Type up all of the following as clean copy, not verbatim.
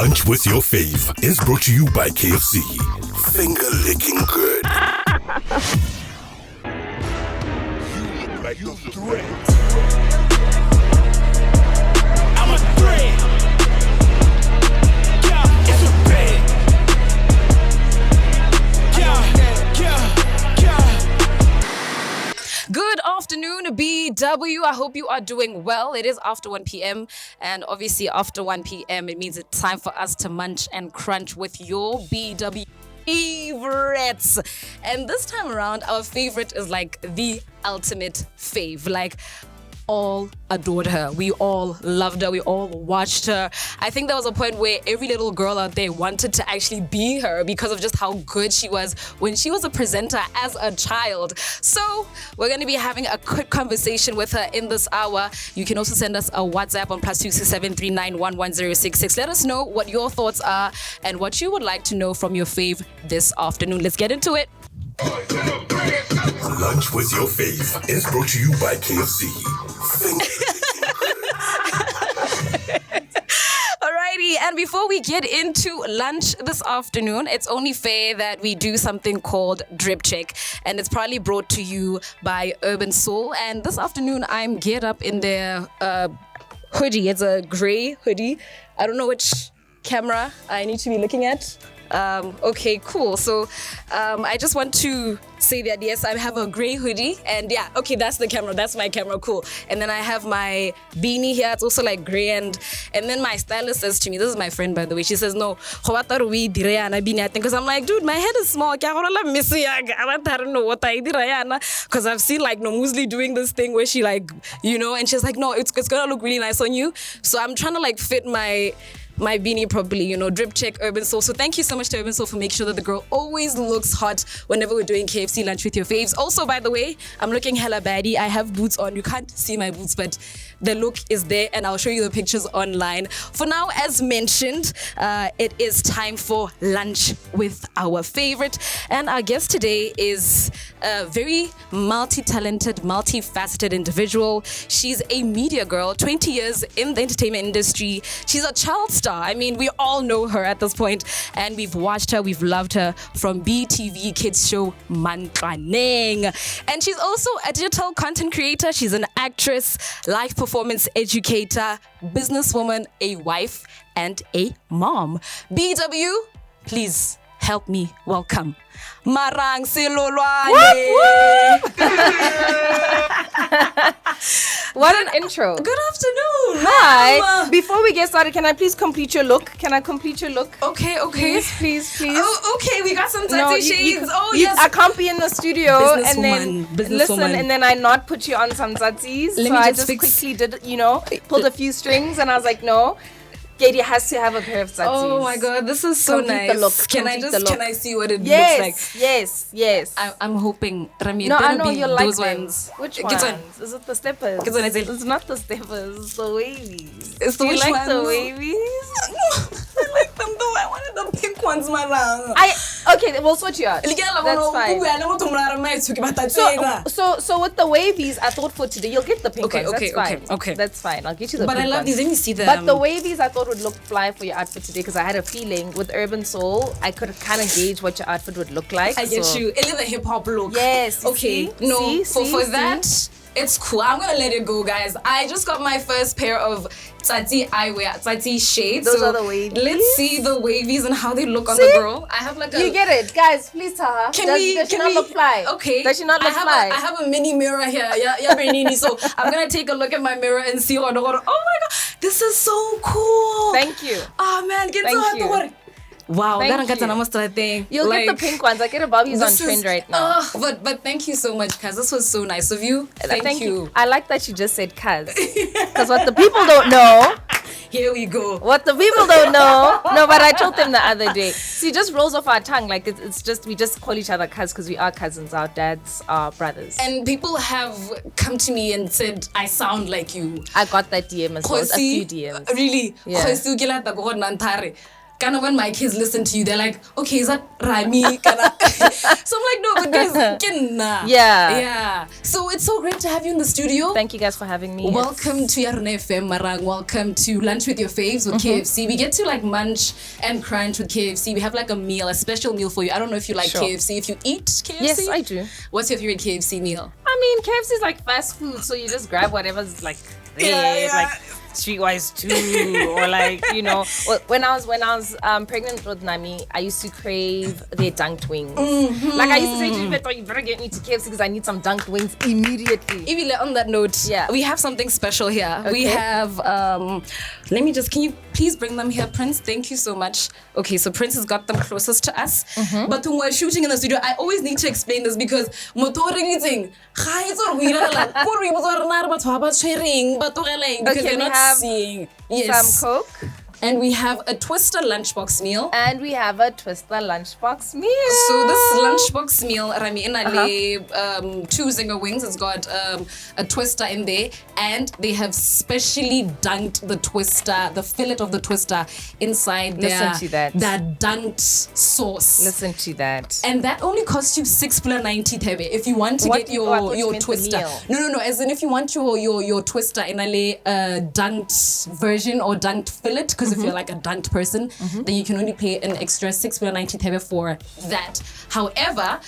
Lunch with your fave is brought to you by KFC. Finger licking good. You look like a threat. I'm a threat. Yeah, it's a bed. Good afternoon, BW. I hope you are doing well. It is after 1 p.m. and obviously after 1 p.m. it means it's time for us to munch and crunch with your BW favorites. And this time around, our favorite is like the ultimate fave. Like, all adored her. We all loved her. We all watched her. I think there was a point where every little girl out there wanted to actually be her because of just how good she was when she was a presenter as a child. So we're going to be having a quick conversation with her in this hour. You can also send us a WhatsApp on +267 3911066. Let us know what your thoughts are and what you would like to know from your fave this afternoon. Let's get into it. Lunch with your fave is brought to you by KFC. Alrighty, and before we get into lunch this afternoon, it's only fair that we do something called Drip Check, and it's probably brought to you by Urban Soul. And this afternoon, I'm geared up in their hoodie. It's a gray hoodie. I don't know which camera I need to be looking at. Okay, cool. So I just want to say that yes, I have a gray hoodie, and yeah, okay, that's the camera. That's my camera. Cool. And then I have my beanie here. It's also like gray, and then my stylist says to me, this is my friend by the way. She says no, because I'm like, dude, my head is small. I don't know what I did, because I've seen like Nomuzli doing this thing where she like, and she's like, no, it's gonna look really nice on you. So I'm trying to like fit my beanie properly, Drip Check Urban Soul. So thank you so much to Urban Soul for making sure that the girl always looks hot whenever we're doing KFC lunch with your faves. Also, by the way, I'm looking hella baddie. I have boots on. You can't see my boots, but the look is there, and I'll show you the pictures online. For now, as mentioned, it is time for lunch with our favorite. And our guest today is a very multi-talented, multifaceted individual. She's a media girl, 20 years in the entertainment industry. She's a child star. I mean, we all know her at this point, and we've watched her, we've loved her from BTV Kids show Mantlaneng. And she's also a digital content creator. She's an actress, life performance educator, businesswoman, a wife, and a mom. BW, please help me welcome Marang Selolwane. What an intro. Good afternoon. Hi. Before we get started, can I please complete your look? Can I complete your look? Okay. Please. Oh, okay, we got some tattoo shades. Yes. I can't be in the studio and then listen woman. and then I not put you on some tzatzis. So I just quickly did, pulled a few strings and I was like, no. Kedi has to have a pair of tzatzis. Oh my god, this is so Complete nice. the look. Can I see what it looks like? Yes. I'm hoping, Rami, No, I know be you'll like those them. ones. Which Get ones? on. Is it the steppers? Get on, I say. It's not the steppers, it's the wavies. It's the Do you which like the ones? wavies? I like them though. I wanted the pink ones, Marang. Okay, we'll switch you out. That's fine. So with the wavies, I thought for today you'll get the pink ones. That's fine. Okay. That's fine. I'll get you the But pink I love ones. these. Let me see them. But the wavies I thought would look fly for your outfit today because I had a feeling with Urban Soul I could kind of gauge what your outfit would look like. I get you. A little hip hop look. Yes. Okay. For that, it's cool. I'm gonna let it go, guys. I just got my first pair of tsatsi eyewear, tsatsi shades. Those are the wavies. Let's see the wavies and how they look on the girl. I have like a. You get it, guys. Please tell her. Does she not look fly? Okay. Does she not look fly? I have a mini mirror here. Yeah, Bernini. So I'm gonna take a look at my mirror and see. Oh my god, this is so cool. Thank you. Oh man, get Thank you. Wow, Thank that you. must thing. You'll get the pink ones. I get a Bobby's on trend right now. But thank you so much, Kaz. This was so nice of you. Thank you. I like that you just said Kaz. Because what the people don't know. Here we go. What the people don't know. No, but I told them the other day. See, it just rolls off our tongue. Like it's just, we just call each other Kaz because we are cousins. Our dads are brothers. And people have come to me and said, I sound like you. I got that DM as well. A few DMs. Really? Yeah. kind of when my kids listen to you, they're like, okay, is that Rami? So I'm like, no, but guys, yeah. So it's so great to have you in the studio. Thank you guys for having me. Welcome to Yarona FM, Marang. Welcome to Lunch with Your Faves with KFC. We get to like munch and crunch with KFC. We have like a special meal for you. I don't know if you like KFC. If you eat KFC? Yes, I do. What's your favorite KFC meal? I mean, KFC is like fast food, so you just grab whatever's like there, like Streetwise 2 or like, you know, when I was pregnant with Nami, I used to crave their dunked wings. Like I used to say to you, you better get me to KFC because I need some dunked wings immediately. Even on that note, we have something special here. Okay. We have can you please bring them here, Prince? Thank you so much. Okay, so Prince has got them closest to us. But when we're shooting in the studio, I always need to explain this because they're not seeing. Yes. Some Coke. And we have a Twister lunchbox meal. And we have a Twister lunchbox meal. So this lunchbox meal, Rami, two zinger wings. It's got a Twister in there. And they have specially dunked the Twister, the fillet of the Twister inside that dunked sauce. Listen to that. And that only costs you 6.90 Tebe if you want to get your Twister. No. As in if you want your Twister in a dunked version or dunked fillet, because if you're like a dunked person, then you can only pay an extra 6.90 Tebe for that. However,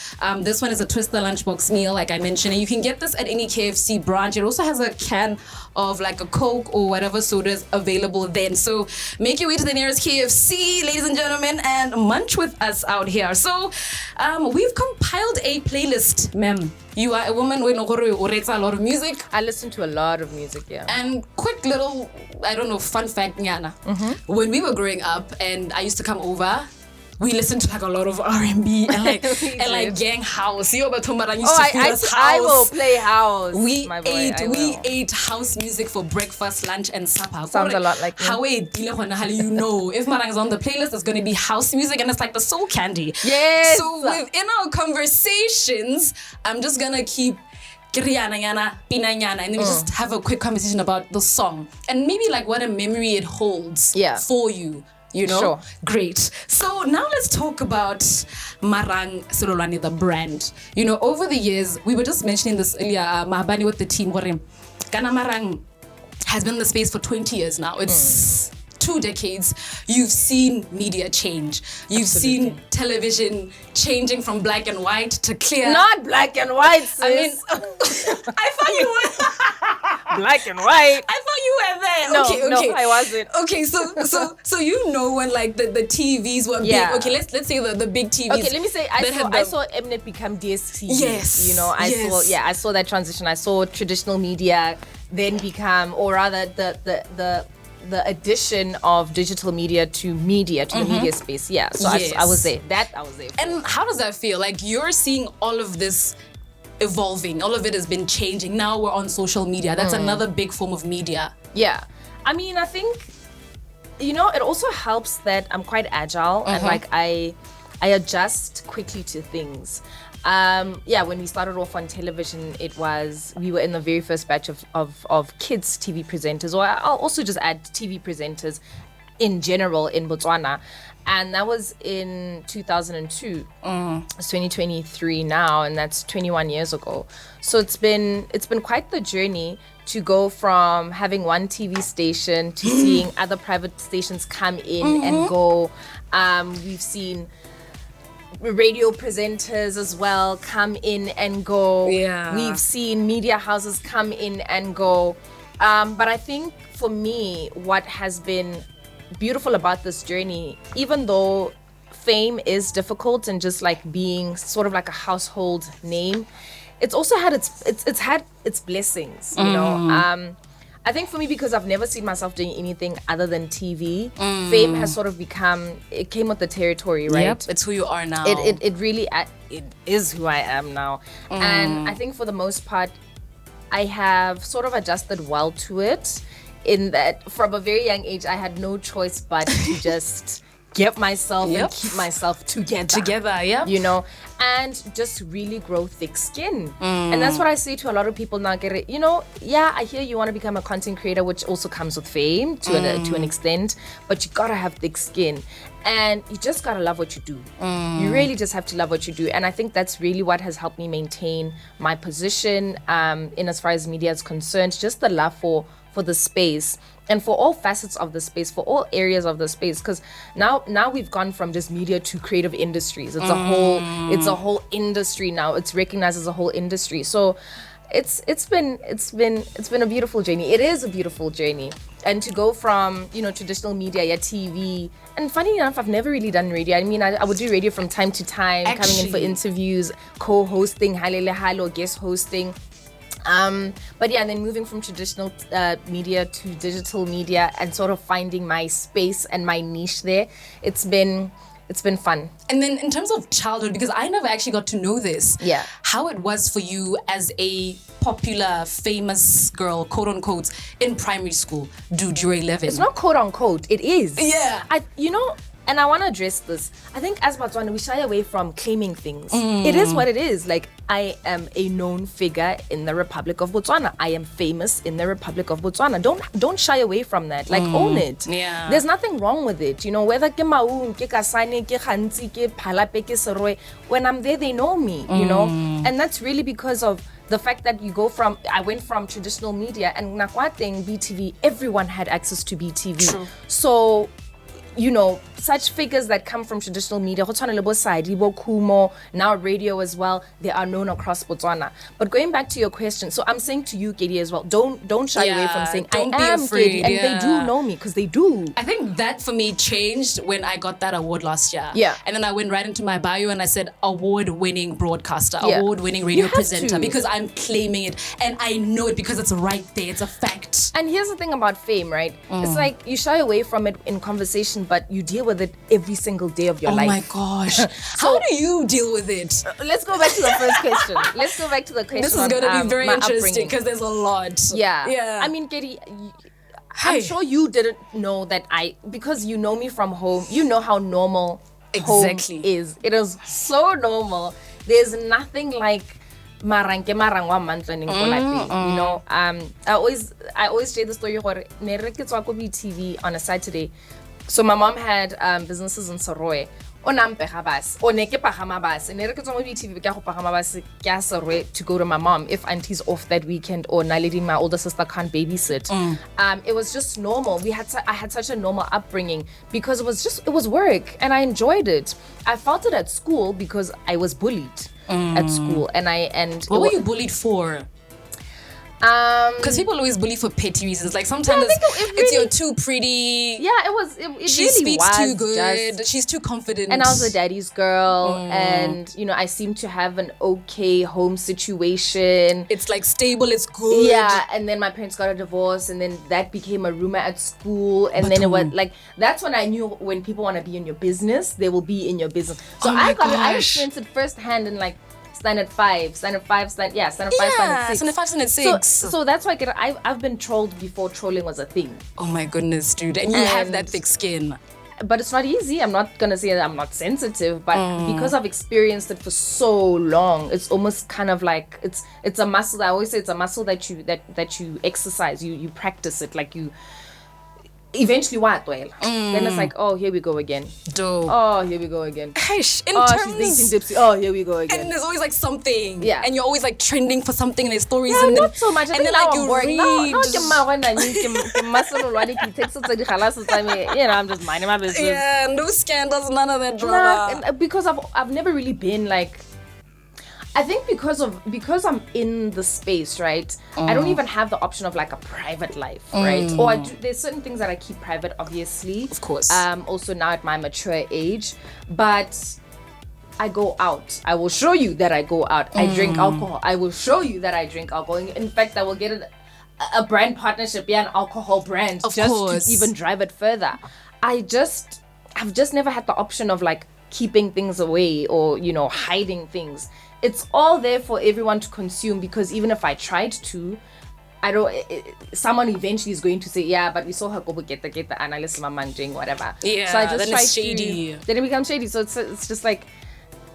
this one is a Twister lunchbox meal, like I mentioned, and you can get this at any KFC branch. It also has a can of like a Coke or whatever sodas available then. So make your way to the nearest KFC, ladies and gentlemen, and munch with us out here. So we've compiled a playlist, ma'am. You are a woman who rates a lot of music. I listen to a lot of music, yeah. And quick little, fun fact, Nyana. When we were growing up and I used to come over, we listened to like a lot of R&B and like gang house. I will play house. We ate house music for breakfast, lunch, and supper. Sounds a lot like me. How you know if Marang is on the playlist, it's going to be house music and it's like the soul candy. Yes. So within our conversations, I'm just gonna keep and then we just have a quick conversation about the song and maybe like what a memory it holds for you. You know? Sure. Great. So now let's talk about Marang Selolwane, the brand. You know, over the years, we were just mentioning this earlier, Mahabani with the team, Kana Marang has been in the space for 20 years now. It's 2 decades. You've seen media change. You've seen television changing from black and white to clear. Not black and white, sis. I mean, I thought you were. Black and white. I thought you were there. No, I wasn't. Okay, so you know when like the TVs were big. Okay, let's say the big TVs. Okay, let me say I saw Mnet become DSTV. Yes. You know, I saw that transition. I saw traditional media then become, or rather the addition of digital media to the media space. Yeah. So I was there. I was there. And how does that feel? Like you're seeing all of this evolving. All of it has been changing. Now we're on social media. That's another big form of media. Yeah. I mean, I think, you know, it also helps that I'm quite agile and like I adjust quickly to things. When we started off on television, we were in the very first batch of kids TV presenters, or I'll also just add TV presenters in general in Botswana. And that was in 2002. It's 2023 now, and that's 21 years ago. So it's been quite the journey to go from having one TV station to seeing other private stations come in and go. We've seen radio presenters as well come in and go. Yeah. We've seen media houses come in and go. But I think for me, what has been beautiful about this journey, even though fame is difficult and just like being sort of like a household name, it's also had its blessings, you know. I think for me, because I've never seen myself doing anything other than TV, fame has sort of it came with the territory, right? Yep, it's who you are now. It really is who I am now. And I think for the most part, I have sort of adjusted well to it, in that from a very young age, I had no choice but to just get myself and Yep. keep myself together. Together, yeah. You know, and just really grow thick skin. And that's what I say to a lot of people now. You know, yeah, I hear you want to become a content creator, which also comes with fame to an extent, but you gotta have thick skin. And you just gotta love what you do. You really just have to love what you do. And I think that's really what has helped me maintain my position in as far as media is concerned. Just the love for the space and for all facets of the space, for all areas of the space. Because now we've gone from just media to creative industries. It's a whole industry now. It's recognized as a whole industry. So it's been a beautiful journey. It is a beautiful journey. And to go from, you know, traditional media, TV, and funny enough, I've never really done radio. I mean, I would do radio from time to time, coming in for interviews, co-hosting, halo, guest hosting. But yeah, and then moving from traditional media to digital media and sort of finding my space and my niche there, it's been fun. And then in terms of childhood, because I never actually got to know this, how it was for you as a popular, famous girl, quote unquote, in primary school. Dude, you're 11. It's not quote unquote, it is. Yeah. And I want to address this. I think as Botswana, we shy away from claiming things. It is what it is. Like, I am a known figure in the Republic of Botswana. I am famous in the Republic of Botswana. Don't shy away from that. Like, own it. Yeah. There's nothing wrong with it. You know, whether ke Maung, ke Kasane, ke Khantsi, ke Phalape, ke Seroe, when I'm there, they know me, you know? And that's really because of the fact that I went from traditional media, and Nakwateng, BTV, everyone had access to BTV. True. So, you know, such figures that come from traditional media, Kumo, now radio as well, they are known across Botswana. But going back to your question, so I'm saying to you, Kedi, as well, don't shy away from saying I am Kedi, and they do know me, because they do. I think that for me changed when I got that award last year. Yeah. And then I went right into my bio and I said award-winning broadcaster, Yeah. award-winning radio You have presenter, to. because I'm claiming it and I know it because it's right there. It's a fact. And here's the thing about fame, right? It's like you shy away from it in conversation, but you deal with it every single day of your Oh life. my gosh. How do you deal with it? Let's go back to the first question. Let's go back to the question. This is going to be very my interesting upbringing. because there's a lot. Yeah. Yeah. I mean, Kedi, I'm sure you didn't know that because you know me from home, you know how normal Exactly. home is. It is so normal. There's nothing like marang wa mantlening ko lapeng, you know. I always share the story gore ne re ke tswa ko BTV on a Saturday. So my mom had businesses in Seroe. O ne ke pagama bus. Ne re ke tswa mo BTV ke go pagama bus ke a Seroe to go to my mom if auntie's off that weekend or Naledi, my older sister, can't babysit. It was just normal. I had such a normal upbringing because it was work and I enjoyed it. I felt it at school because I was bullied at school and What were you bullied for? Because people always bully for petty reasons. Like sometimes I think it's you're too pretty. Yeah, it She really speaks was too good. just- She's too confident. and I was a daddy's girl, and you know I seem to have an okay home situation. It's like stable. It's good. Yeah, and then my parents got a divorce, and then that became a rumor at school, and then it was like that's when I knew when people want to be in your business, they will be in your business. So Oh my I gosh. experienced it firsthand in like standard 5, standard 6. Yeah, standard 5, standard 6. So that's why I've been trolled before trolling was a thing. Oh my goodness, dude. And you have that thick skin. But it's not easy. I'm not gonna say that I'm not sensitive, but because I've experienced it for so long, it's almost kind of like it's a muscle. I always say it's a muscle that you exercise. You practice it. Like you eventually then it's like, oh, here we go again. Dope. Oh, here we go again. She's She's dating Dipsy. Oh, here we go again. And there's always like something. Yeah. And you're always like trending for something and there's stories Yeah, and then not so much. I and think then now like I'm you bored. read. No, I'm just minding my business. Yeah, no scandals, none of that drama. Nah, because I've never really been like. I think because I'm in the space, right? I don't even have the option of like a private life, right? Or there's certain things that I keep private, obviously. Of course. Also now at my mature age, but I go out. I will show you that I go out. I drink alcohol. I will show you that I drink alcohol. In fact, I will get a brand partnership, an alcohol brand, Of just course. to even drive it further. I've just never had the option of like keeping things away or, you know, hiding things. It's all there for everyone to consume because even if I tried to, I don't. Someone eventually is going to say, yeah, but we saw her go get the analyst mama doing whatever. Yeah, so I just then try it's shady. Then it becomes shady. So it's just like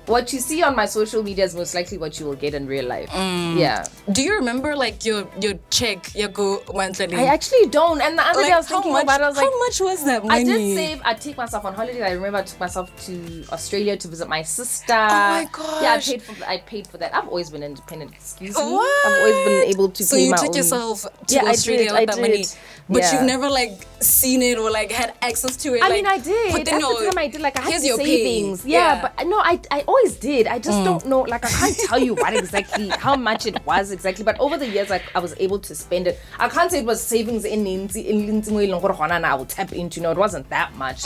what you see on my social media is most likely what you will get in real life. Yeah. Do you remember like your check, your go monthly? I actually don't. And the other day I was thinking about it. I was like, how much was that money? I did save. I take myself on holiday. I remember I took myself to Australia to visit my sister. Oh my gosh. Yeah, I paid for that. I've always been independent. Excuse me. What? I've always been able to pay my own. So you took yourself to Australia with that money. But you've never like seen it or like had access to it. I mean, I did. But At then the time I did. Like I had your savings. pay. Yeah, but no, I always did. I just don't know. Like I can't tell you what exactly, how much it was exactly. But over the years, like I was able to spend it. I can't say it was savings in I will tap into. No, it wasn't that much.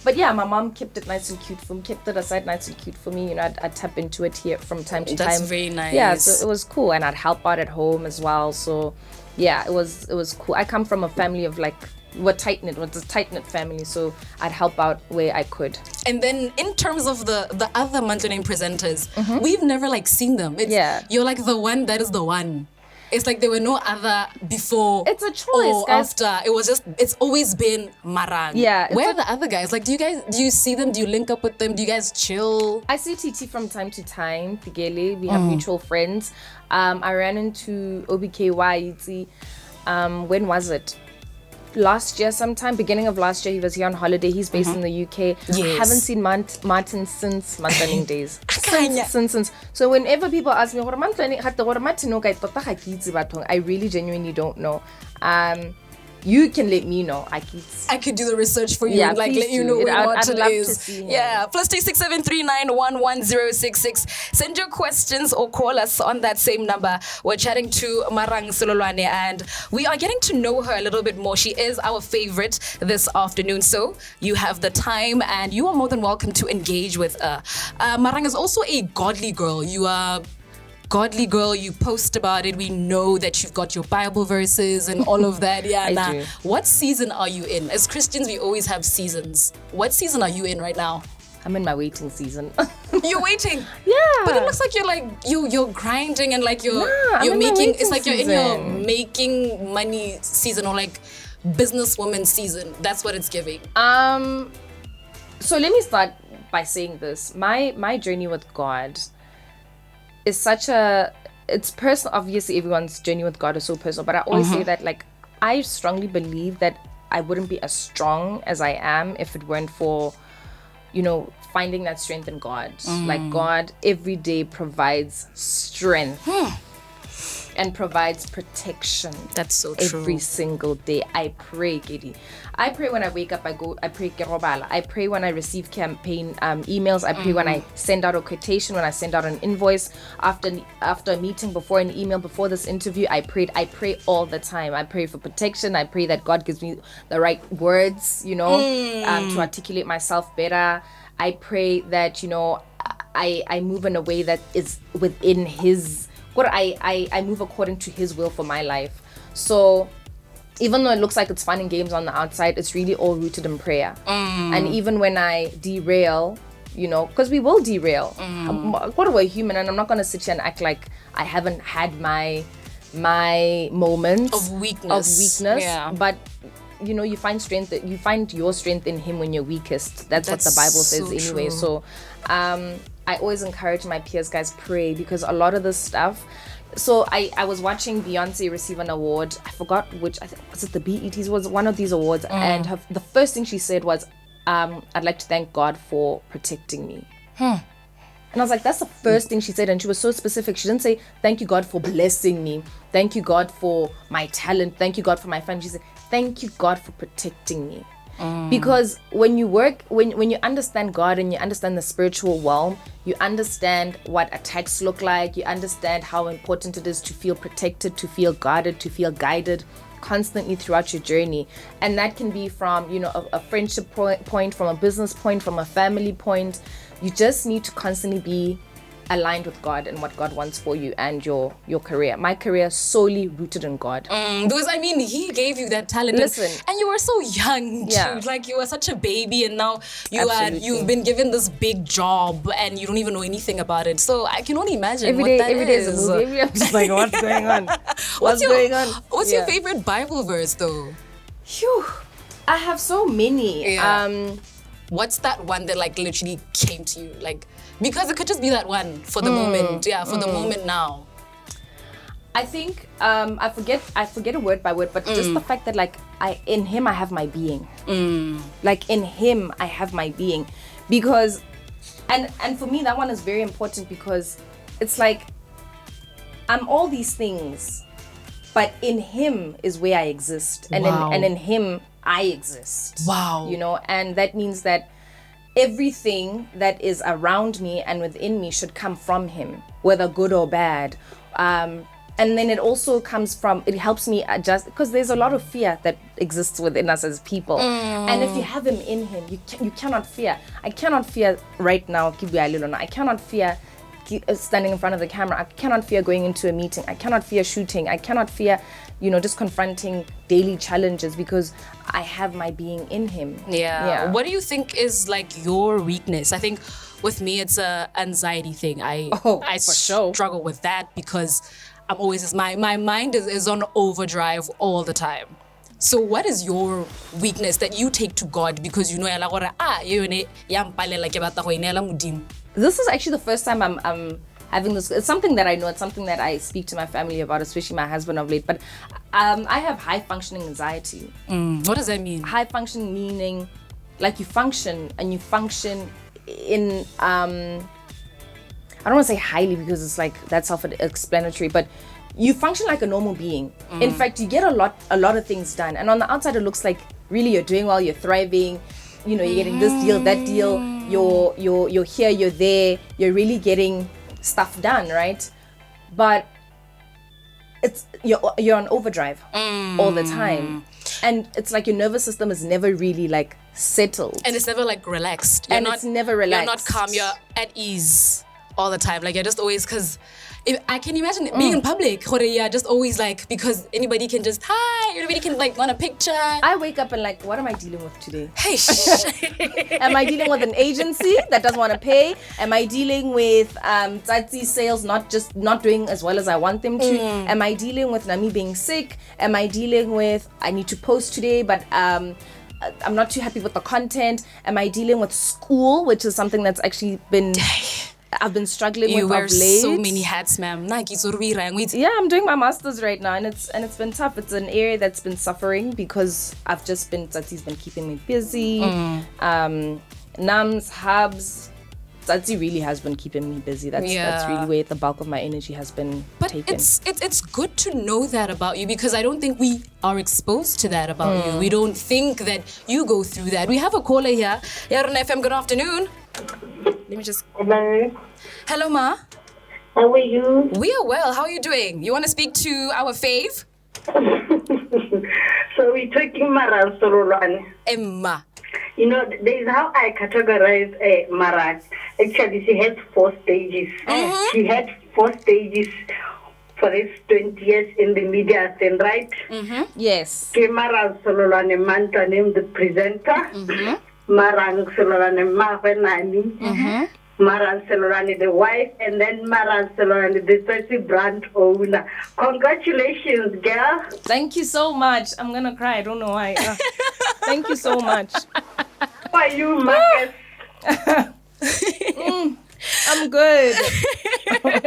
But yeah, my mom kept it nice and cute for me. Kept it aside nice and cute for me. You know, I'd tap into it here from time to time. That's very nice. Yeah, so it was cool, and I'd help out at home as well. So yeah, it was cool. I come from a family of like we're tight-knit. It was a tight-knit family, so I'd help out where I could. And then in terms of the other monthly name presenters, we've never like seen them. You're like the one that is the one. It's like there were no other before. It's a choice, or guys. after. It was just, it's always been Marang. Yeah. Where are the other guys? Like, do you see them? Do you link up with them? Do you guys chill? I see TT from time to time. Pigele, we have mutual friends. I ran into OBKY. When was it? Last year sometime, beginning of last year, he was here on holiday. He's based in the UK. Yes. I haven't seen Martin since Mantaning days. Since. So whenever people ask me, I really genuinely don't know. You can let me know. I could do the research for you and like let you know where Martin is. Yeah, +26739111066. Send your questions or call us on that same number. We're chatting to Marang Selolwane and we are getting to know her a little bit more. She is our favorite this afternoon. So you have the time and you are more than welcome to engage with her. Marang is also a godly girl. You are godly girl, you post about it. We know that you've got your Bible verses and all of that. Yeah, I do. What season are you in? As Christians, we always have seasons. What season are you in right now? I'm in my waiting season. You're waiting? Yeah. But it looks like you're like you're grinding and like you're I'm making. It's like season. you're in your making money season or like businesswoman season. That's what it's giving. So let me start by saying this. My journey with God is it's personal. Obviously everyone's journey with God is so personal, but I always say that like I strongly believe that I wouldn't be as strong as I am if it weren't for, you know, finding that strength in God. Like God every day provides strength and provides protection. That's so true. Every single day. I pray, Kedi. I pray when I wake up, I pray kerobala. I pray when I receive campaign emails. I pray when I send out a quotation, when I send out an invoice, after a meeting, before an email, before this interview. I pray all the time. I pray for protection. I pray that God gives me the right words, you know, to articulate myself better. I pray that, you know, I move in a way that is within His. I move according to His will for my life. So even though it looks like it's fun and games on the outside, it's really all rooted in prayer. And even when I derail, you know, because we will derail. We're human, and I'm not going to sit here and act like I haven't had my moments of weakness. Yeah. But you know, you find your strength in Him when you're weakest. That's what the Bible says anyway. So I always encourage my peers, guys, pray, because a lot of this stuff. So I was watching Beyonce receive an award. I forgot which. I think was it the BETs, was one of these awards, and the first thing she said was, "I'd like to thank God for protecting me." And I was like, that's the first thing she said, and she was so specific. She didn't say, "Thank you God for blessing me. Thank you God for my talent. Thank you God for my family." She said, "Thank you God for protecting me." Because when you work, when you understand God and you understand the spiritual realm, you understand what attacks look like. You understand how important it is to feel protected, to feel guarded, to feel guided constantly throughout your journey. And that can be from, you know, a friendship point, from a business point, from a family point. You just need to constantly be aligned with God and what God wants for you and your career. My career is solely rooted in God. Because I mean, He gave you that talent. Listen. And you were so young, Yeah. too. Like, you were such a baby, and now Absolutely. you've been given this big job, and you don't even know anything about it. So I can only imagine Every what day, that every day is is. a movie. Every day I'm just like, what's going on? What's your, going on? What's your favorite Bible verse, though? Phew. I have so many. Yeah. What's that one that like literally came to you? Like, because it could just be that one for the moment. Yeah, for the moment now. I think I forget it word by word, but just the fact that like in Him I have my being. Like in Him I have my being, because and for me that one is very important, because it's like I'm all these things, but in Him is where I exist, and Wow. in Him I exist. Wow. You know, and that means that everything that is around me and within me should come from Him, whether good or bad. And then it also comes from, it helps me adjust, because there's a lot of fear that exists within us as people. And if you have Him in Him, you cannot fear. I cannot fear right now, I cannot fear standing in front of the camera. I cannot fear going into a meeting. I cannot fear shooting. I cannot fear, just confronting daily challenges, because I have my being in Him. Yeah. What do you think is like your weakness? I think with me, it's a anxiety thing. I for sure. struggle with that, because I'm always, my mind is on overdrive all the time. So what is your weakness that you take to God, because you know This is actually the first time I'm having this. It's something that I know. It's something that I speak to my family about, especially my husband of late. But I have high functioning anxiety. What does that mean? High functioning meaning like you function, and you function in I don't want to say highly, because it's like that's self-explanatory, but you function like a normal being. In fact, you get a lot of things done, and on the outside it looks like really you're doing well, you're thriving, you're getting this deal, that deal, you're here, you're there, you're really getting stuff done, right? But it's you're on overdrive all the time, and it's like your nervous system is never really like settled, And it's never like relaxed. it's never relaxed. You're not calm. You're at ease all the time. Like, you're just always, because I can imagine being in public, you're just always like, because anybody can just, hi, everybody can like want a picture. I wake up and like, what am I dealing with today? Hey, Am I dealing with an agency that doesn't want to pay? Am I dealing with Tsatsi sales not doing as well as I want them to? Am I dealing with Nami being sick? Am I dealing with I need to post today, but I'm not too happy with the content? Am I dealing with school, which is something that's actually been I've been struggling You with wear of late. so many hats, ma'am. Yeah, I'm doing my master's right now, and it's been tough. It's an area that's been suffering, because I've just been Tsatsi's been keeping me busy. Nams, hubs, Tsatsi really has been keeping me busy. That's really where the bulk of my energy has been taken. But it's good to know that about you, because I don't think we are exposed to that about you. We don't think that you go through that. We have a caller here. Yarona FM, good afternoon. Let me just... Hello. Hello, Ma. How are you? We are well. How are you doing? You want to speak to our fave? So we're talking Marang Selolwane. Emma. There is how I categorize Marang. Actually, she has 4 stages. She had 4 stages for this 20 years in the media scene, right? Yes. Marang Selolwane Manta named the presenter. Marang Selolwane Mavenani. Marang Selolwane the wife, and then Marang Selolwane the Tsatsi brand owner. Congratulations, girl. Thank you so much. I'm gonna cry. I don't know why. Thank you so much. How are you, Marcus? I'm good.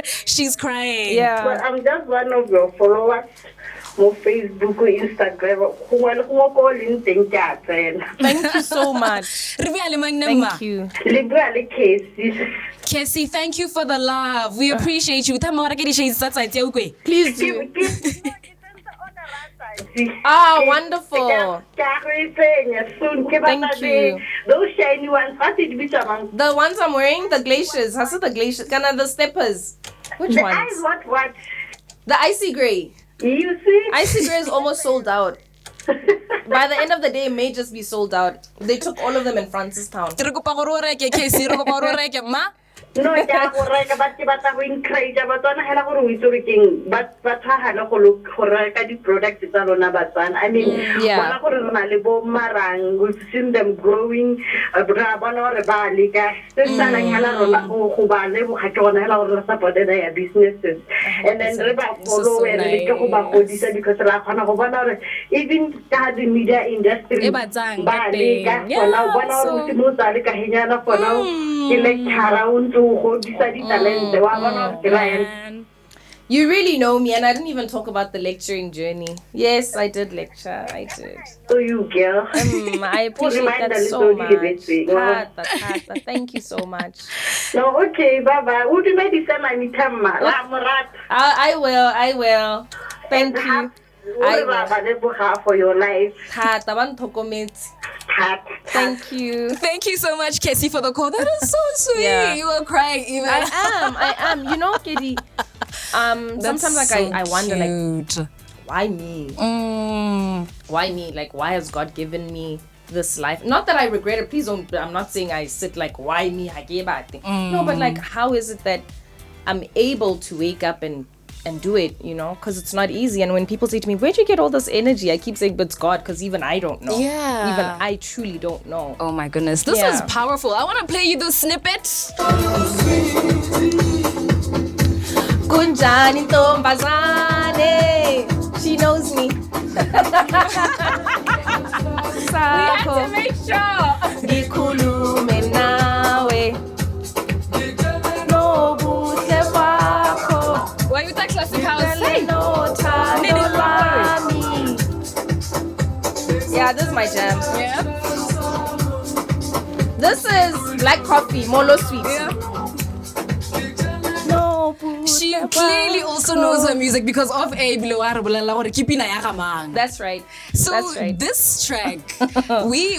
She's crying. Yeah. Well, I'm just one of your followers on Facebook, Instagram. Thank you so much. Thank you. Liberally cases. Cassie, thank you for the love. We appreciate you. Please do. Ah, wonderful. Thank you. Those shiny ones, what did be among The ones I'm wearing, the glaciers. I said the glaciers. Kana the steppers. Which the ones? eyes? What? The icy gray. You see? Icy gray is almost sold out. By the end of the day, it may just be sold out. They took all of them in Francistown. No, ya go reka ba ke batla go encourage Batswana hela gore o itse re keng ba tshwagana go reka di products tsa lona Batswana. I mean, bona gore re na le bo Marang, we've seen them growing. Ra bona gore ba leka se tsana ngala rona go ba le bo ga ke gona hela gore re support their businesses. And then re ba follow and re ke go ba godisa because ra khona go bona gore even ka the media industry ba leka bona gore mo tsale ka henyana for now ke lecture around you really know me, and I didn't even talk about the lecturing journey. Yes, I did lecture. I did. So you girl. I appreciate that so much. Kata, thank you so much. No, okay, bye-bye. Would you maybe send my I will. Thank you. I will for your life. Thank you. Thank you so much, Casey, for the call. That is so sweet. Yeah. You were crying even. I am. You know, Kedi, sometimes like so I wonder cute. Like, why me? Why me? Like, why has God given me this life? Not that I regret it. Please don't. I'm not saying I sit like, why me? No, but like, how is it that I'm able to wake up and do it, you know, because it's not easy. And when people say to me, where'd you get all this energy? I keep saying, but it's God, because even I don't know. Yeah. Even I truly don't know. Oh my goodness. This is powerful. I want to play you the snippet. Kunjani Tombazane. She knows me. We have to make sure. Ngikulume nawe. Why you that classic house? Yeah, this is my jam. Yeah. This is black coffee, Molo sweet. Yeah. She clearly also knows her music because of That's right. So That's right. this track, we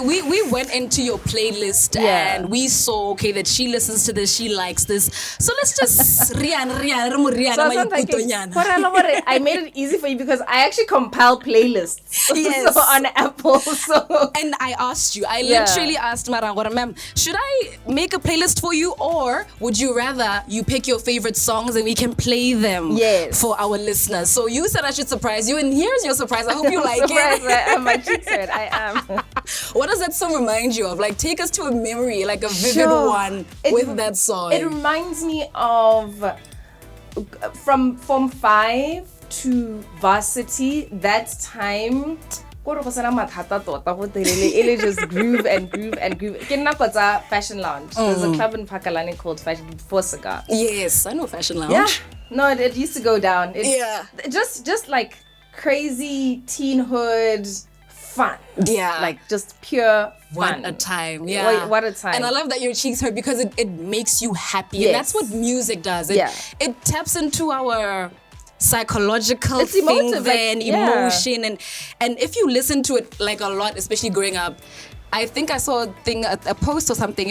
went into your playlist and we saw that she listens to this, she likes this. So let's just I made it easy for you because I actually compile playlists. Yes. So on Apple. So and I asked you, I literally asked Marang, ma'am, should I make a playlist for you, or would you rather you pick your favorite songs and we can play them for our listeners? So you said I should surprise you, and here's your surprise. I hope you like it. My cheeks hurt. I am. What does that song remind you of? Like, take us to a memory, like a vivid one with that song. It reminds me of from Form 5 to varsity, that time. It just groove and groove and groove. Fashion Lounge. There's a club in Pakalani called Fashion before Cigar. Yes, I know Fashion Lounge. Yeah. No, it used to go down. Just like crazy teenhood fun. Yeah. Like just pure fun. What a time. Yeah. What a time. And I love that your cheeks hurt because it makes you happy. Yes. And that's what music does. It taps into our psychological thing and emotion, and if you listen to it like a lot, especially growing up, I think I saw a post or something.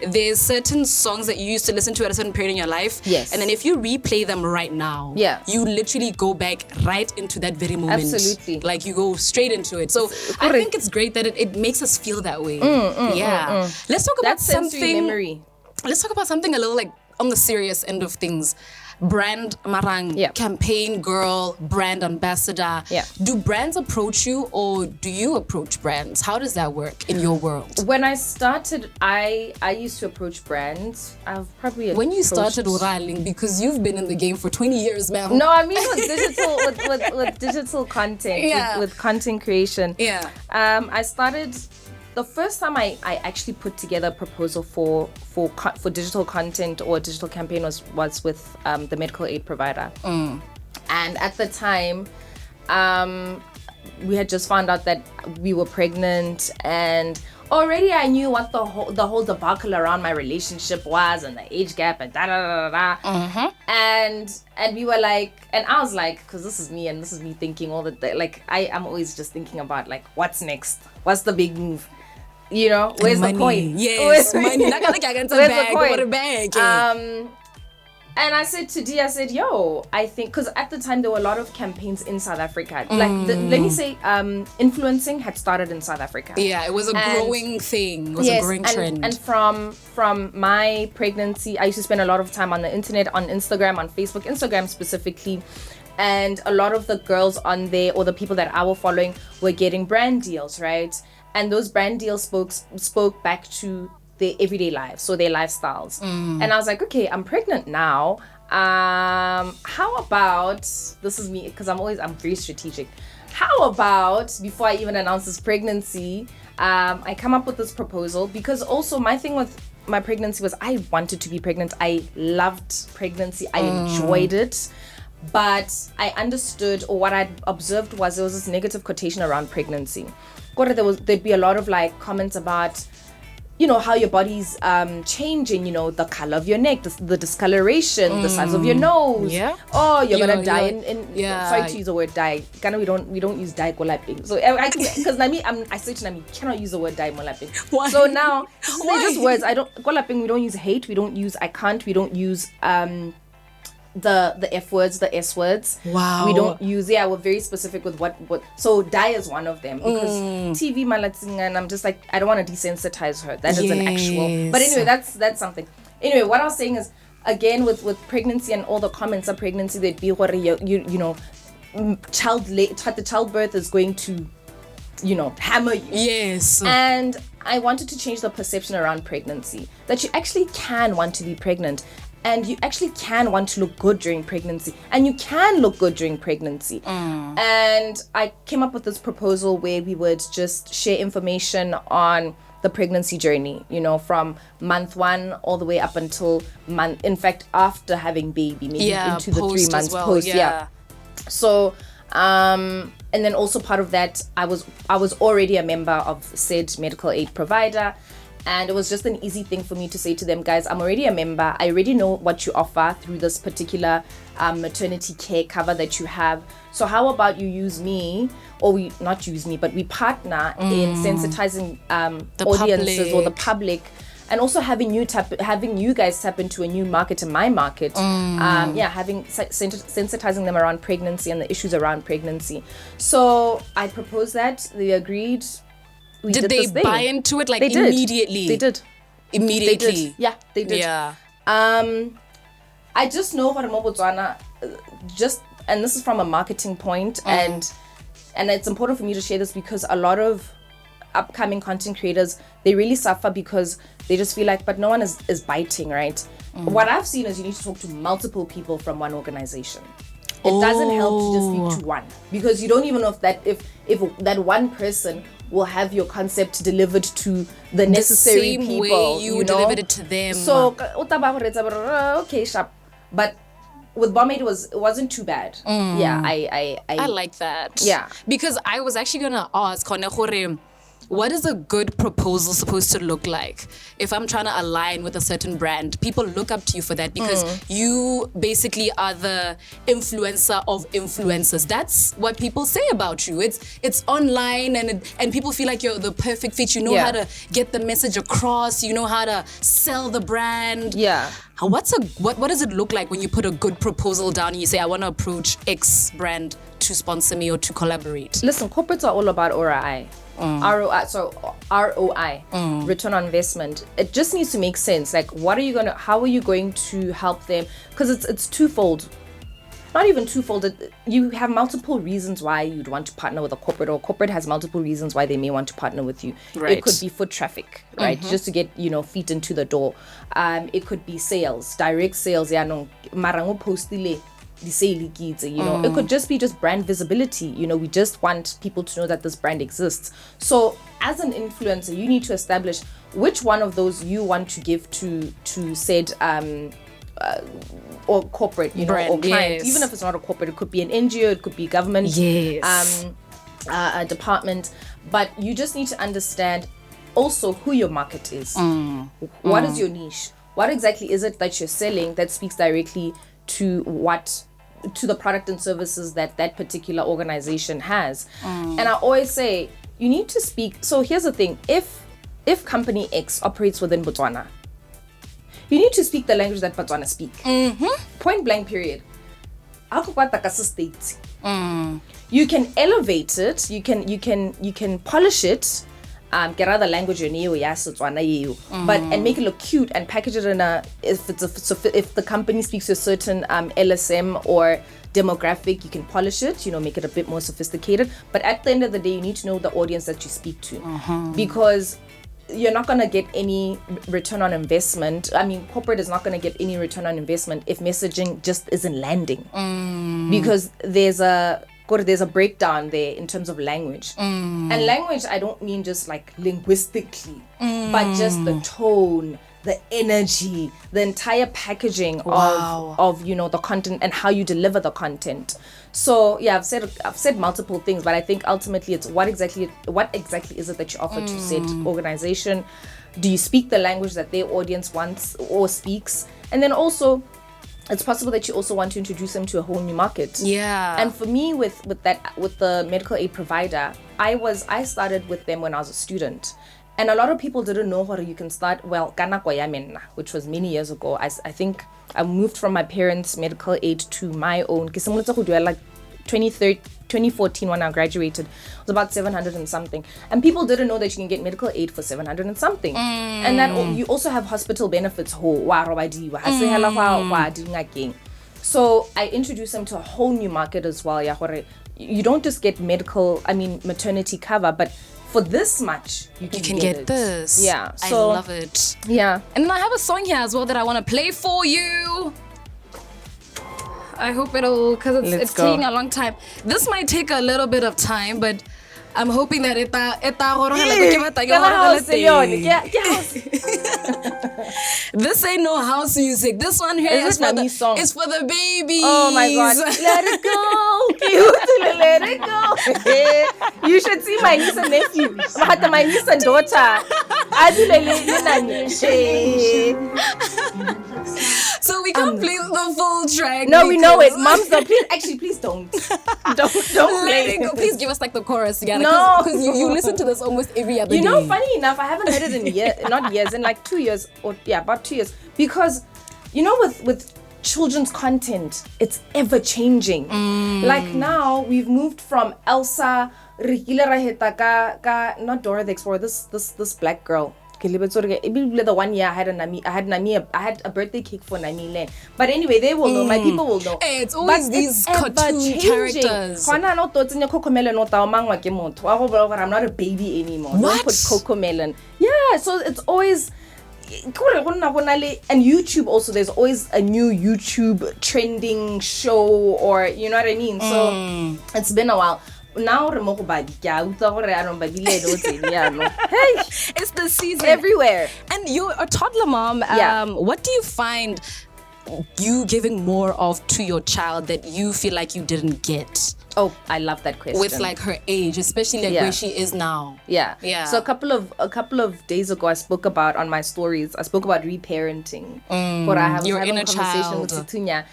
There's certain songs that you used to listen to at a certain period in your life, and then if you replay them right now, you literally go back right into that very moment. Absolutely. Like you go straight into it. So I think it's great that it makes us feel that way. Let's talk about something. Memory. Let's talk about something a little like on the serious end of things. Brand Marang, campaign girl, brand ambassador. Do brands approach you, or do you approach brands? How does that work in your world? When I started, I used to approach brands. I've probably when you started Uraling, because you've been in the game for 20 years, ma'am. No, I mean with digital with digital content, with content creation. I started. The first time I actually put together a proposal for digital content or digital campaign was with the medical aid provider. And at the time, we had just found out that we were pregnant, and already I knew what the whole debacle around my relationship was, and the age gap and and we were like, and I was like, because this is me thinking all the like I'm always just thinking about like what's next, what's the big move. You know, where's money. the coin? Yes, money. Where's the coin? And I said to D, I said, yo, I think, because at the time there were a lot of campaigns in South Africa. Like, let me say, influencing had started in South Africa. Yeah, it was a growing thing. It was a growing trend. And from my pregnancy, I used to spend a lot of time on the internet, on Instagram, on Facebook, Instagram specifically. And a lot of the girls on there, or the people that I was following, were getting brand deals, right? And those brand deals spoke back to their everyday lives, so their lifestyles. And I was like, okay, I'm pregnant now. How about, this is me, because I'm very strategic. How about, before I even announce this pregnancy, I come up with this proposal, because also my thing with my pregnancy was I wanted to be pregnant. I loved pregnancy. I enjoyed it. But I understood, or what I observed was there was this negative connotation around pregnancy. There'd be a lot of like comments about, you know, how your body's changing, you know, the color of your neck, the discoloration, the size of your nose. Yeah. Oh, you're gonna die sorry to use the word die. We don't use die kolaping. So because I say to Nami, cannot use the word die kolaping. Why? So now they're just words. Kolaping, we don't use hate, we don't use I can't, we don't use the F words, the S words. Wow. We don't use, we're very specific with what so die is one of them, because TV malatsing, and I'm just like, I don't want to desensitize her. That is an actual, but anyway, that's something. Anyway, what I was saying is, again, with pregnancy and all the comments of pregnancy, they'd be you know, the childbirth is going to, you know, hammer you. Yes. And I wanted to change the perception around pregnancy, that you actually can want to be pregnant. And you actually can want to look good during pregnancy. And you can look good during pregnancy. And I came up with this proposal where we would just share information on the pregnancy journey, you know, from month 1 all the way up until in fact, after having baby, maybe into the 3 months post. Yeah. So, and then also part of that, I was already a member of said medical aid provider. And it was just an easy thing for me to say to them, guys, I'm already a member. I already know what you offer through this particular maternity care cover that you have. So how about you use me, or we not use me, but we partner in sensitizing the audiences public, or the public, and also having you guys tap into a new market, in my market. Sensitizing them around pregnancy and the issues around pregnancy. So I proposed that. They agreed. Did they buy into it immediately? They did. Immediately? They did. Yeah, they did. Yeah. I just know for Botswana, and this is from a marketing point, and it's important for me to share this, because a lot of upcoming content creators, they really suffer because they just feel like, but no one is biting, right? What I've seen is you need to talk to multiple people from one organization. It doesn't help to just speak to one, because you don't even know if that one person will have your concept delivered to the necessary same people. Way you delivered it to them. So okay, sharp. But with Bomb8 it wasn't too bad. Yeah, I like that. Yeah, because I was actually gonna ask, what is a good proposal supposed to look like? If I'm trying to align with a certain brand, people look up to you for that, because you basically are the influencer of influencers. That's what people say about you. It's online, and people feel like you're the perfect fit. You know how to get the message across. You know how to sell the brand. Yeah. What does it look like when you put a good proposal down and you say, I want to approach X brand to sponsor me or to collaborate? Listen, corporates are all about ROI. ROI, return on investment. It just needs to make sense. Like, how are you going to help them? Because it's twofold. Not even twofold. You have multiple reasons why you'd want to partner with a corporate, or corporate has multiple reasons why they may want to partner with you. Right. It could be foot traffic, right? Just to get, feet into the door. It could be sales, direct sales. Marango postile. It could just be brand visibility. We just want people to know that this brand exists. So as an influencer, you need to establish which one of those you want to give to said or corporate, brand, or client. yes. Even if it's not a corporate, it could be an NGO, it could be government, yes. A department. But you just need to understand also who your market is. What is your niche? What exactly is it that you're selling that speaks directly to the product and services that particular organization has? And I always say you need to speak. So here's the thing: if company X operates within Botswana, you need to speak the language that Botswana speak. Point blank period. You can elevate it, you can polish it, get other language but and make it look cute and package it in a if the company speaks to a certain LSM or demographic, you can polish it, make it a bit more sophisticated. But at the end of the day, you need to know the audience that you speak to, because you're not going to get any return on investment. I mean, corporate is not going to get any return on investment if messaging just isn't landing, because there's a breakdown there in terms of language. And language, I don't mean just like linguistically, but just the tone, the energy, the entire packaging of the content and how you deliver the content. So yeah, I've said multiple things, but I think ultimately it's what exactly is it that you offer to said organization? Do you speak the language that their audience wants or speaks? And then also, it's possible that you also want to introduce them to a whole new market. Yeah. And for me, with the medical aid provider, I started with them when I was a student. And a lot of people didn't know how you can start, which was many years ago. I think I moved from my parents' medical aid to my own. Like 2014 when I graduated, it was about 700 and something. And people didn't know that you can get medical aid for 700 and something. And that you also have hospital benefits. So I introduced them to a whole new market as well. You don't just get maternity cover, but for this much, you can get this. Yeah. So, I love it. Yeah. And I have a song here as well that I want to play for you. I hope because it's taking a long time. This might take a little bit of time, but I'm hoping that this ain't no house music. This one here is for the babies. Oh my God. Let it go. Let it go. You should see my niece and nephew. My niece and daughter. So we can't play the full track. No, we know it. Moms, no, please don't. Don't play. Please give us like the chorus. Yeah, no, because you listen to this almost every other day. Funny enough, I haven't heard it in in like 2 years, about 2 years, because with children's content, it's ever changing. Like now we've moved from Elsa, not Dora the Explorer, this black girl. The 1 year I had a birthday cake for Nami. But anyway, they will know. My people will know. Hey, it's always these cartoon characters. I'm not a baby anymore. What? Don't put Cocomelon. Yeah, so it's always. And YouTube also, there's always a new YouTube trending show, or you know what I mean. So it's been a while. Now hey, it's the season everywhere. And you're a toddler mom. What do you find you giving more of to your child that you feel like you didn't get? Oh, I love that question. With like her age, especially like where she is now. Yeah. So a couple of days ago, I spoke about on my stories. I spoke about reparenting. But I was having a conversation with Titunya.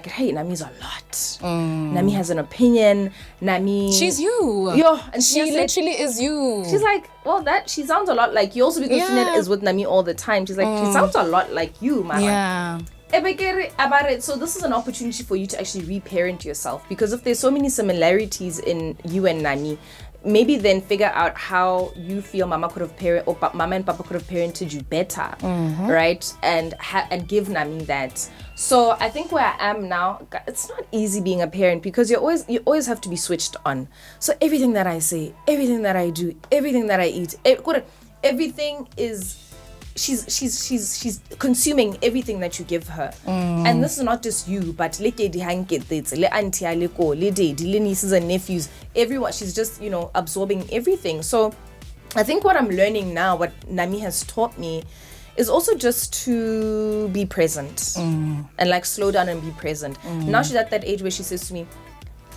Hey, Nami's a lot. Nami has an opinion. Nami. She's you. And she literally is you. She's like, well, she sounds a lot like you. Also because Sinet is with Nami all the time. She's like, she sounds a lot like you, man. Yeah. So this is an opportunity for you to actually reparent yourself, because if there's so many similarities in you and Nami, maybe then figure out how you feel Mama and Papa could have parented you better, right? And give Nami that. So I think where I am now, it's not easy being a parent, because you always have to be switched on. So everything that I say, everything that I do, everything that I eat, everything is. She's consuming everything that you give her. And this is not just you, but le auntie, le nieces and nephews, everyone. She's just, absorbing everything. So I think what I'm learning now, what Nami has taught me, is also just to be present and like slow down and be present. Now she's at that age where she says to me,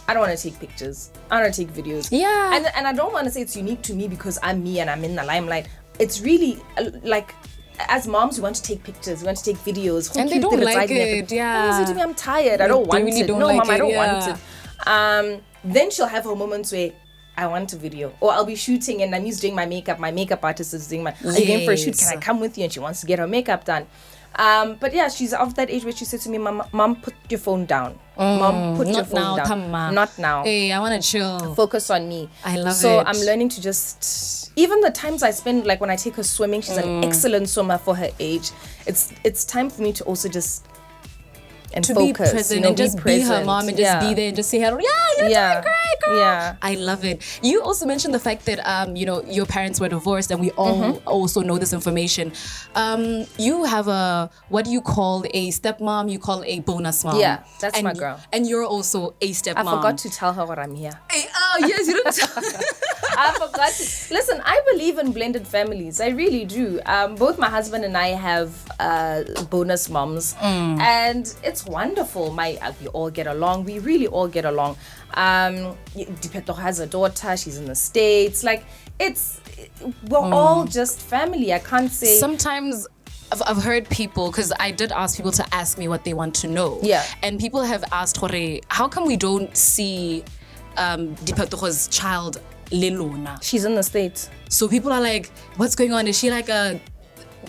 I don't want to take pictures. I don't want to take videos. Yeah. And I don't want to say it's unique to me because I'm me and I'm in the limelight. It's really like, as moms, we want to take pictures, we want to take videos. And they don't like it, And to me, I'm tired. I don't want it. No, like Mom, I don't want it. Then she'll have her moments where I want a video. Or I'll be shooting and Nami's doing my makeup artist is doing are you going for a shoot? Can I come with you? And she wants to get her makeup done. But yeah, she's of that age where she said to me, Mom, put your phone down. Mom, put your phone down. Come, Ma. Not now. Hey, I want to chill. Focus on me. I love it. So I'm learning to just, even the times I spend, like when I take her swimming, she's an excellent swimmer for her age. It's time for me to also just to focus, be present and just be her mom and just be there and just say hello. Yeah, you're doing great, girl. Yeah. I love it. You also mentioned the fact that your parents were divorced, and we all also know this information. You have what do you call a stepmom? You call a bonus mom. Yeah, that's my girl. And you're also a stepmom. I forgot to tell her what I'm here. Hey, yes, you didn't. I forgot to. Listen, I believe in blended families. I really do. Both my husband and I have bonus moms, and it's wonderful. We all get along. We really all get along. Dipeto has a daughter. She's in the States. Like, we're all just family. I can't say. Sometimes I've heard people, because I did ask people to ask me what they want to know. Yeah. And people have asked, how come we don't see Dipeto's child, Lelona? She's in the States. So people are like, what's going on? Is she like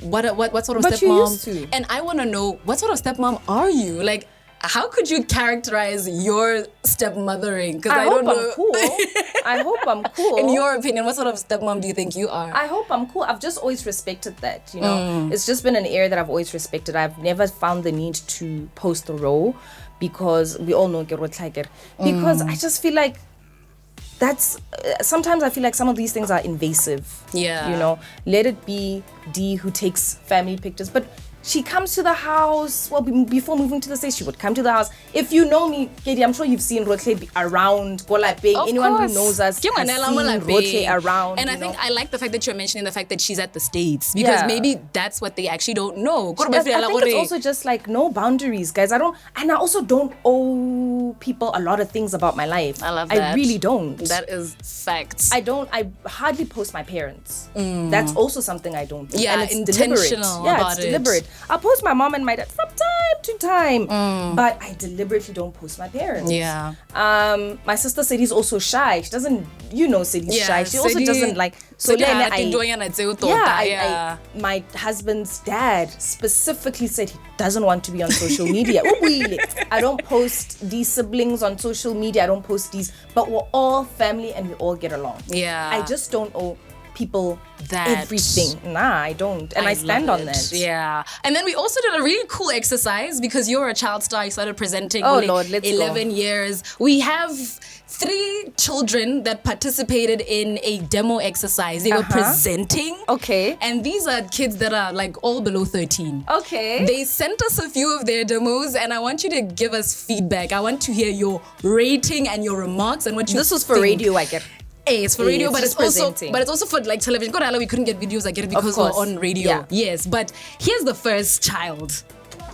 what sort of But stepmom? you used to. And I want to know, what sort of stepmom are you? Like, how could you characterize your stepmothering? Because I don't know. I'm cool. I hope I'm cool. In your opinion, what sort of stepmom do you think you are? I hope I'm cool. I've just always respected that, you know. It's just been an area that I've always respected. I've never found the need to post a role, because we all know because I just feel like sometimes I feel like some of these things are invasive. Yeah. You know, let it be D who takes family pictures. But she comes to the house. Well, before moving to the States, she would come to the house. If you know me, Kedi, I'm sure you've seen Rotle around Golapeng. Anyone who knows us has seen Rotle around. And I think I like the fact that you're mentioning the fact that she's at the States, because maybe that's what they actually don't know. I think it's also just like no boundaries, guys. I also don't owe people a lot of things about my life. I love that. I really don't. That is facts. I hardly post my parents. That's also something I don't do. Yeah, and it's intentional deliberate. Yeah, about it's deliberate. I'll post my mom and my dad from time to time, but I deliberately don't post my parents. Yeah. My sister said he's also shy. She doesn't, Sadie's shy. She also Sadie- doesn't like. So yeah, my husband's dad specifically said he doesn't want to be on social media. I don't post these siblings on social media. I don't post these, but we're all family and we all get along. Yeah. I just don't owe people that everything. Nah, I don't. And I stand on that. Yeah. And then we also did a really cool exercise, because you're a child star. You started presenting. Oh, Lord, let's 11 go. years. We have 3 children that participated in a demo exercise. They were presenting. Okay. And these are kids that are like all below 13. Okay. They sent us a few of their demos, and I want you to give us feedback. I want to hear your rating and your remarks and what you This was for think. radio, I get. Hey, it's for radio, it's but it's just also presenting. for like television. God, we couldn't get videos. I get it because we're on radio. Yeah. Yes, but here's the first child.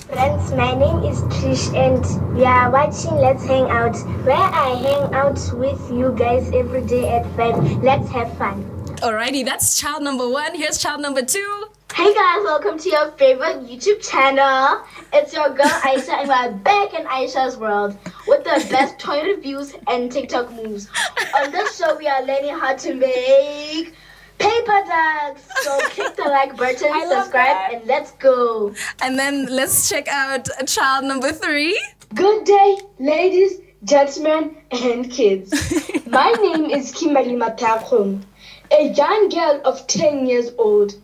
Friends, my name is Trish and we are watching Let's Hang Out, where I hang out with you guys every day at 5. Let's have fun. Alrighty, that's child number 1. Here's child number 2. Hey guys, welcome to your favorite YouTube channel. It's your girl Aisha and we're back in Aisha's world with the best toy reviews and TikTok moves. On this show, we are learning how to make paper ducks. So click the like button, subscribe, and let's go. And then let's check out child number 3. Good day, ladies, gentlemen, and kids. My name is Kimberly Matakrum, a young girl of 10 years old.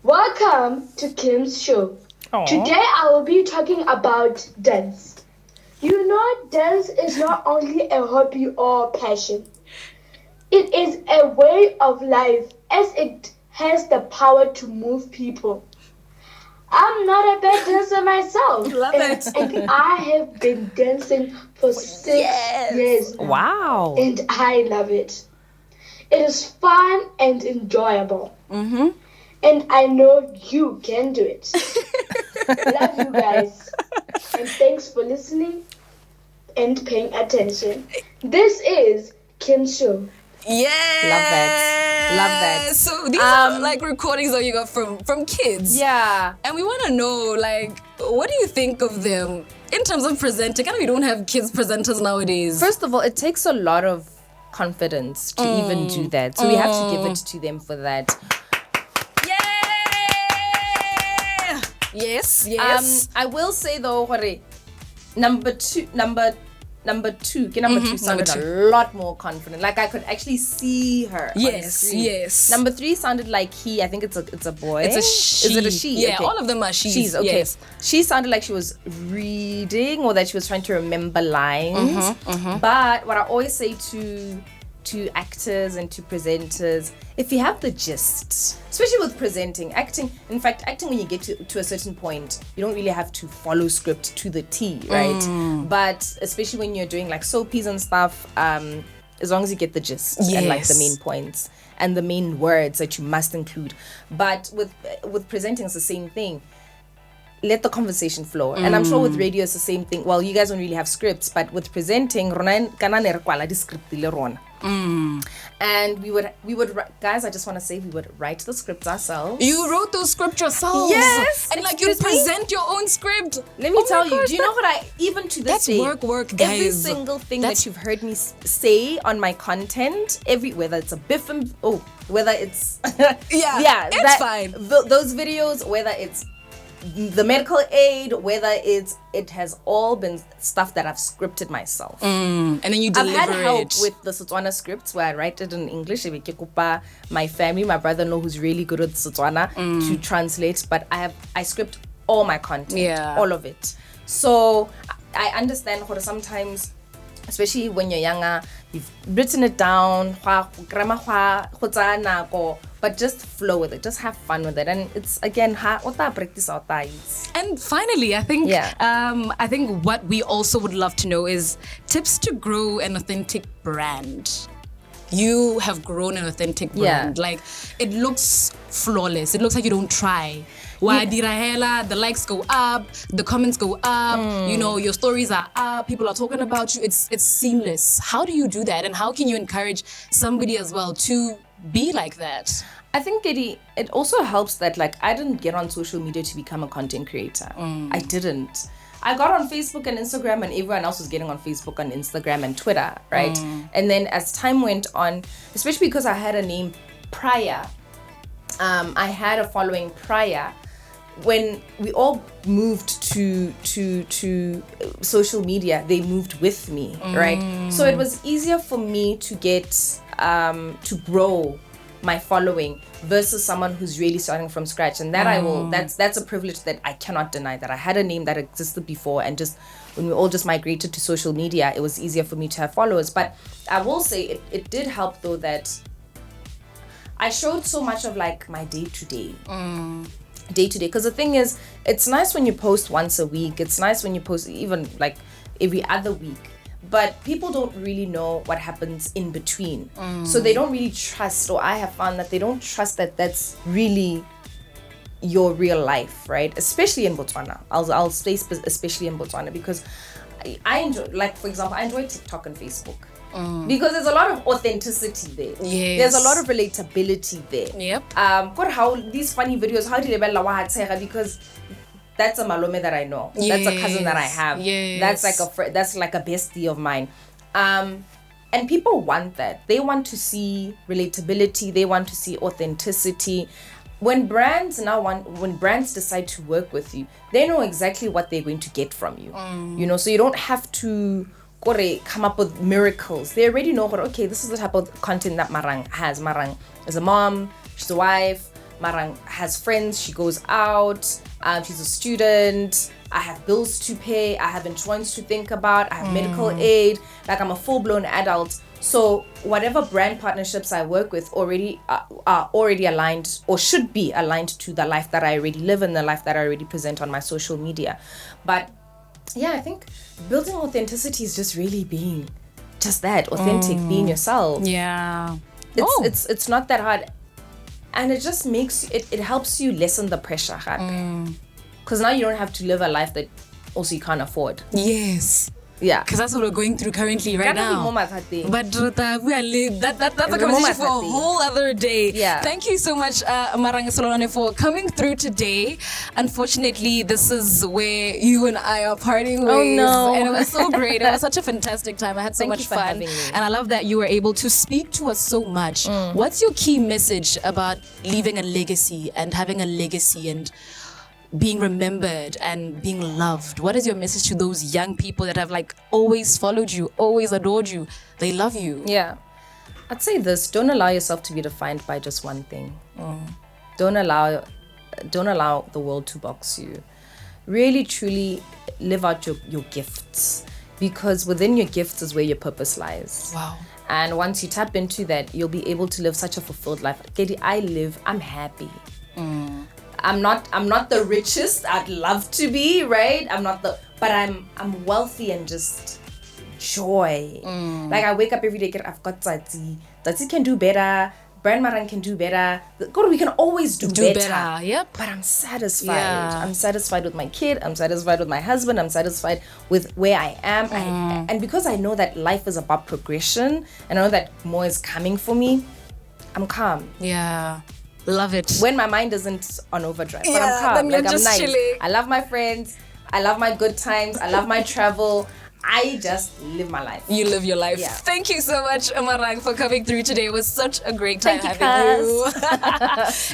Welcome to Kim's show. Aww. Today I will be talking about dance. You know, dance is not only a hobby or passion. It is a way of life, as it has the power to move people. I'm not a bad dancer myself. Love it. And I have been dancing for 6 years now. Wow. And I love it. It is fun and enjoyable. And I know you can do it. Love you guys. And thanks for listening and paying attention. This is Kim's show. Yeah. Love that. So these are like recordings that you got from kids. Yeah. And we want to know, like, what do you think of them in terms of presenting? I know we don't have kids presenters nowadays. First of all, it takes a lot of confidence to even do that. So we have to give it to them for that. Yes, yes. I will say though, Hore, number two sounded a lot more confident. Like I could actually see her. Yes, yes. Number 3 sounded like he. I think it's a boy. It's a she. Is it a she? Yeah, okay. all of them are she's. She's okay. Yes. She sounded like she was reading or that she was trying to remember lines. But what I always say to actors and to presenters, if you have the gist, especially with presenting, acting when you get to a certain point, you don't really have to follow script to the T, right? But especially when you're doing like soapies and stuff, as long as you get the gist and like the main points and the main words that you must include. But with presenting, it's the same thing. Let the conversation flow. And I'm sure with radio it's the same thing. Well, you guys don't really have scripts, but with presenting, and we would guys, I just want to say we would write the scripts ourselves. You wrote those scripts yourselves? Yes. And like you present your own script. Let me tell you, do you know what even to this day, work, guys. Every single thing that you've heard me say on my content, whether it's a biff and whether it's it's fine. Those videos, whether it's the medical aid, whether it has all been stuff that I've scripted myself. And then you deliver it. I've had help with the Setswana scripts where I write it in English. My family, my brother-in-law who's really good at Setswana to translate, but I script all my content, all of it. So I understand how sometimes, especially when you're younger, you've written it down, but just flow with it, just have fun with it, and it's again practice our thighs. And finally, I think what we also would love to know is tips to grow an authentic brand. You have grown an authentic brand. Like, it looks flawless. It looks like you don't try. The likes go up, the comments go up, your stories are up, people are talking about you. It's seamless. How do you do that? And how can you encourage somebody as well to be like that? I think, Kedi, it also helps that like I didn't get on social media to become a content creator. I didn't. I got on Facebook and Instagram, and everyone else was getting on Facebook and Instagram and Twitter, right? And then as time went on, especially because I had a name prior, I had a following prior. When we all moved to social media, they moved with me, right? So it was easier for me to get to grow my following versus someone who's really starting from scratch. And that that's a privilege that I cannot deny, that I had a name that existed before, and just when we all just migrated to social media, it was easier for me to have followers. But I will say it did help though that I showed so much of like my day-to-day, because the thing is, it's nice when you post once a week, it's nice when you post even like every other week, but people don't really know what happens in between. So they don't really trust, or I have found that they don't trust that that's really your real life, right? Especially in Botswana. I'll say especially in Botswana, because I enjoy, like for example, I enjoy TikTok and Facebook. Because there's a lot of authenticity there. Yes. There's a lot of relatability there. Yep. How these funny videos, how did they, because that's a malome that I know. Yes. That's a cousin that I have. Yes. That's like a bestie of mine. And people want that. They want to see relatability. They want to see authenticity. When brands decide to work with you, they know exactly what they're going to get from you. So you don't have to come up with miracles. They already know, okay, this is the type of content that Marang has. Marang is a mom, she's a wife, Marang has friends, she goes out, she's a student, I have bills to pay, I have insurance to think about, I have medical aid, like I'm a full-blown adult. So whatever brand partnerships I work with are already aligned, or should be aligned to the life that I already live and the life that I already present on my social media. But yeah, I think building authenticity is just really being just that, authentic, being yourself. Yeah. It's not that hard. And it just makes it helps you lessen the pressure. Because now you don't have to live a life that also you can't afford. Yes. Yeah. Because that's what we're going through currently right now. But that's a conversation for a whole other day. Yeah. Thank you so much, Marang Selolwane, for coming through today. Unfortunately, this is where you and I are parting ways. Oh no. And it was so great. It was such a fantastic time. I had so much fun. And I love that you were able to speak to us so much. What's your key message about leaving a legacy and having a legacy, and being remembered and being loved. What is your message to those young people that have like always followed you, always adored you? They love you. Yeah. I'd say this, don't allow yourself to be defined by just one thing. Don't allow the world to box you. Really, truly live out your gifts, because within your gifts is where your purpose lies. Wow. And once you tap into that, you'll be able to live such a fulfilled life. Kedi, I'm happy. I'm not the richest. I'd love to be, right? But I'm wealthy and just joy. Like I wake up every day, I've got Tati. Tati can do better. Brand Marang can do better. God, we can always do better. Yep. But I'm satisfied. Yeah. I'm satisfied with my kid. I'm satisfied with my husband. I'm satisfied with where I am. And because I know that life is about progression, and I know that more is coming for me, I'm calm. Yeah. Love it. When my mind isn't on overdrive. But Yeah, I'm calm. then you're Like, just I'm nice. chilling. I love my friends. I love my good times. I love my travel. I just live my life. You live your life. Yeah. Thank you so much, Marang, for coming through today. It was such a great time Thank you, having you.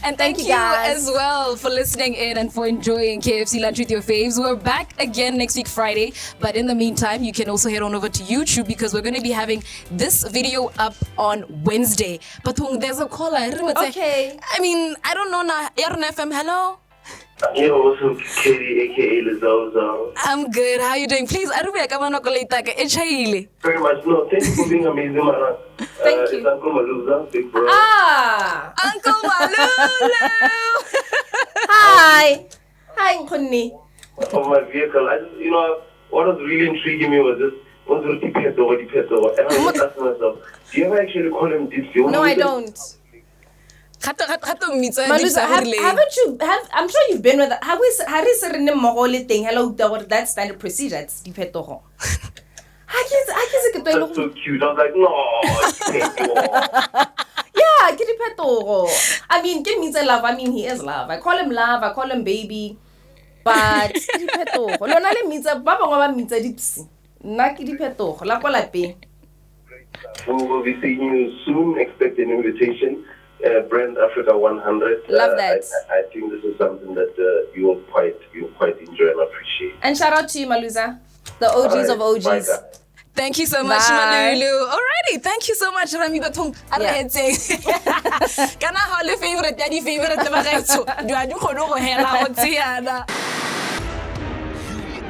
And thank you guys. as well for listening in and for enjoying KFC Lunch with Your Faves. We're back again next week, Friday. But in the meantime, you can also head on over to YouTube, because we're going to be having this video up on Wednesday. But there's a caller. Okay. I mean, I don't know now. Yarona FM, hello? Yo, what's up, Kedi, aka Lezozo? I'm good. How are you doing? Please, I don't know. Very much. No, thank you for being amazing, Marang. Thank you. It's Uncle Maluza, big bro. Uncle Malulu! Hi. Hi, Nkuni. Of my vehicle. I just, what was really intriguing me was this. And I was asking myself, do you ever actually call him Dipsy? No, I don't. Maluza, I'm sure you've been with hello, that's standard procedure. It's dipetogo. That's so cute. I was like, no. Yeah, dipetogo. I mean, give me the love. I mean, he is love. I call him love. I call him baby. But dipetogo. Lona le mitsa ba bangwe ba mitsa dipsi. Nna ke dipetogo. La kwa lapeng. We'll be seeing you soon. Expect an invitation. Brand Africa 100. Love that. I think this is something that you'll quite enjoy and appreciate. And shout out to you, Maluza, the OGs of OGs. Bye, guys. Thank you so much, Bye. Malulu. Alrighty, thank you so much, Rami Batong. Kana hole favorite, daddy favorite, the bagaitso. Do I do kono go hela o tsiana?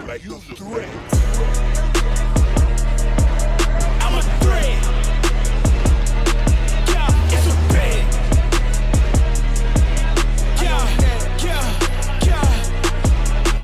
Like the threat.